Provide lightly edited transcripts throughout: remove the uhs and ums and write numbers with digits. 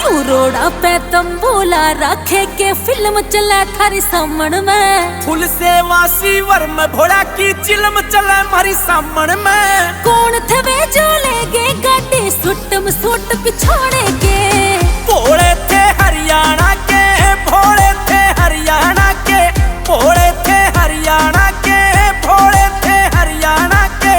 तू रोड़ा पे तंबूला रखे के फिल्म चले थारी सामण में। फुल से वासी वर में भोला की चिलम चले मारी सामण में। कौन थे वे जो ले गए गाड़ी सुटम सूट पिछोड़े के। भोले थे हरियाणा के, भोले थे हरियाणा के, भोले थे हरियाणा के, भोले थे हरियाणा के।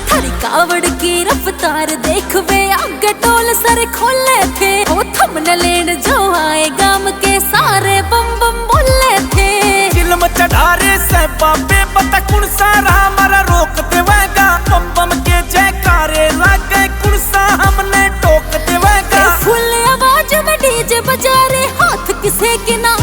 थारी कावड़ की रफ्तार देख वे आगे टोल सर खोले थे। वो थमने लेन जो आए गाम के सारे बम बम बोले थे। चिलम चढ़ारे से बाबे बता कुण सा हमारा रोक देवेगा। बम बम के जयकारे लागे कुण सा हमने टोक देवेगा। फुल आवाज में डीजे बजा रहे हाथ किसे के ना